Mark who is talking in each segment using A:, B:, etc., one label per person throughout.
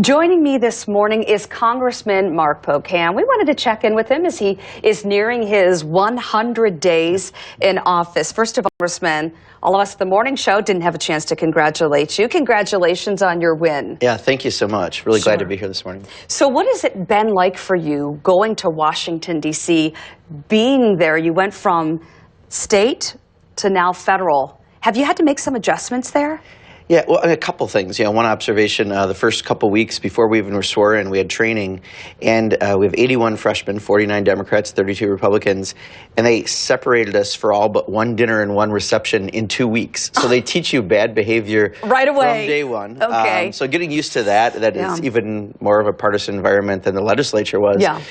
A: Joining me this morning is Congressman Mark Pocan. We wanted to check in with him as he is nearing his 100 days in office. First of all, Congressman, all of us at the morning show didn't have a chance to congratulate you. Congratulations on your win.
B: Yeah, thank you so much. Really glad to be here this morning.
A: So what has it been like for you going to Washington, D.C., being there? You went from state to now federal. Have you had to make some adjustments there?
B: Yeah, well, a couple things. One observation, the first couple weeks before we even were sworn in, we had training, and we have 81 freshmen, 49 Democrats, 32 Republicans, and they separated us for all but one dinner and one reception in 2 weeks. So they teach you bad behavior
A: right away
B: from day one.
A: Okay.
B: So getting used to that is even more of a partisan environment than the legislature was.
A: Yeah.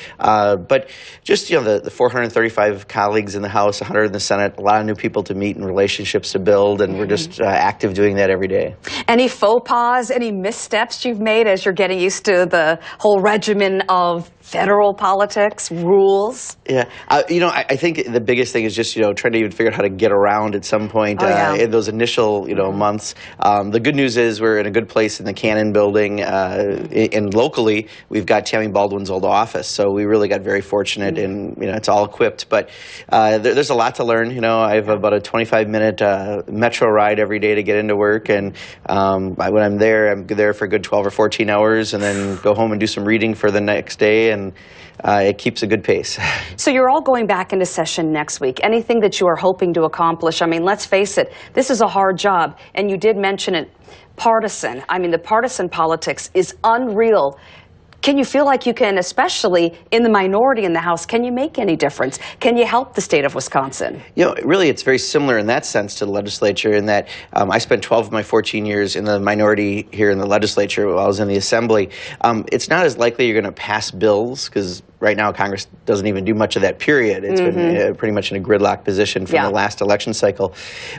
B: But just, the 435 colleagues in the House, 100 in the Senate, a lot of new people to meet and relationships to build, and we're just active doing that every day.
A: Any faux pas, any missteps you've made as you're getting used to the whole regimen of federal politics, rules?
B: Yeah, I think the biggest thing is just, trying to even figure out how to get around at some point in those initial, months. The good news is we're in a good place in the Cannon building, and locally we've got Tammy Baldwin's old office, so we really got very fortunate, and it's all equipped. But there's a lot to learn. I have about a 25-minute metro ride every day to get into work, and when I'm there for a good 12 or 14 hours, and then go home and do some reading for the next day, and it keeps a good pace.
A: So you're all going back into session next week. Anything that you are hoping to accomplish? I mean, let's face it, this is a hard job, and you did mention it, partisan. I mean, the partisan politics is unreal. Can you feel like you can, especially in the minority in the House, can you make any difference? Can you help the state of Wisconsin?
B: Really, it's very similar in that sense to the legislature, in that I spent 12 of my 14 years in the minority here in the legislature while I was in the assembly. It's not as likely you're going to pass bills, because right now Congress doesn't even do much of that, period. It's been pretty much in a gridlock position from the last election cycle.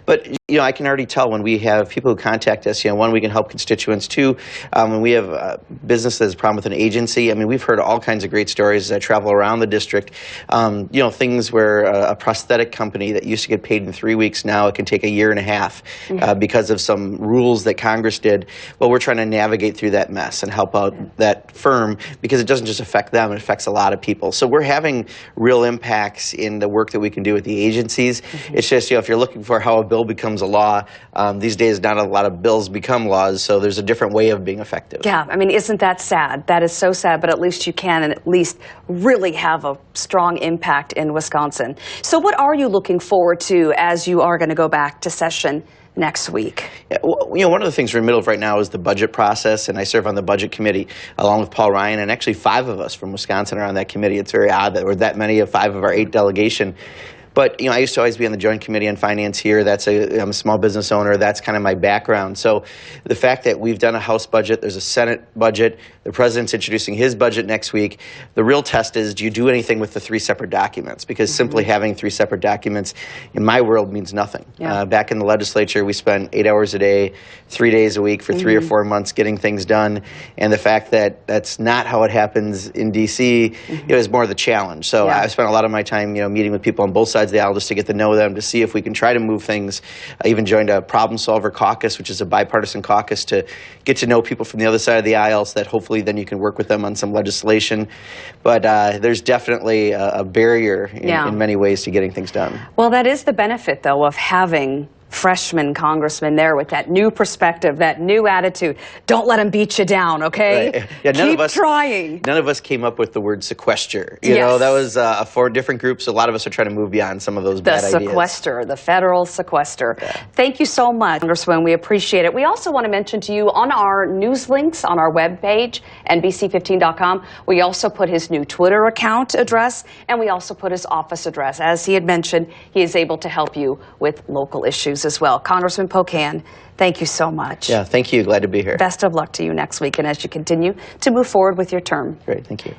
B: But I can already tell when we have people who contact us, one, we can help constituents. Two, when we have a business that has a problem with an agency, I mean, we've heard all kinds of great stories as I travel around the district. Things where a prosthetic company that used to get paid in 3 weeks, now it can take a year and a half because of some rules that Congress did. Well, we're trying to navigate through that mess and help out that firm, because it doesn't just affect them, it affects a lot of people. So we're having real impacts in the work that we can do with the agencies. It's just, if you're looking for how a bill becomes a law, these days not a lot of bills become laws, so there's a different way of being effective.
A: Yeah, I mean, isn't that sad? That is so sad, but at least you can, and at least really have a strong impact in Wisconsin. So what are you looking forward to as you are going to go back to session next week?
B: Yeah, well, one of the things we're in the middle of right now is the budget process, and I serve on the budget committee along with Paul Ryan, and actually 5 of us from Wisconsin are on that committee. It's very odd that we're that many of 5 of our 8 delegation. But, I used to always be on the Joint Committee on Finance here. I'm a small business owner. That's kind of my background. So the fact that we've done a House budget, there's a Senate budget, the President's introducing his budget next week, the real test is, do you do anything with the 3 separate documents? Because simply having 3 separate documents in my world means nothing.
A: Yeah.
B: Back in the legislature, we spent 8 hours a day, 3 days a week for 3 or 4 months getting things done. And the fact that that's not how it happens in D.C. Is more the challenge. So I spent a lot of my time meeting with people on both sides of the aisle just to get to know them, to see if we can try to move things. I even joined a Problem Solver Caucus, which is a bipartisan caucus, to get to know people from the other side of the aisle, so that hopefully then you can work with them on some legislation. But there's definitely a barrier in many ways to getting things done.
A: Well, that is the benefit, though, of having freshman congressman there with that new perspective, that new attitude. Don't let them beat you down, okay?
B: Right. Yeah,
A: Keep trying.
B: None of us came up with the word sequester. That was 4 different groups. A lot of us are trying to move beyond some of those bad ideas.
A: The sequester, the federal sequester. Yeah. Thank you so much, Congressman. We appreciate it. We also want to mention to you on our news links on our webpage, NBC15.com, we also put his new Twitter account address, and we also put his office address. As he had mentioned, he is able to help you with local issues as well. Congressman Pocan, thank you so much.
B: Yeah, thank you. Glad to be here.
A: Best of luck to you next week, and as you continue to move forward with your term.
B: Great, thank you.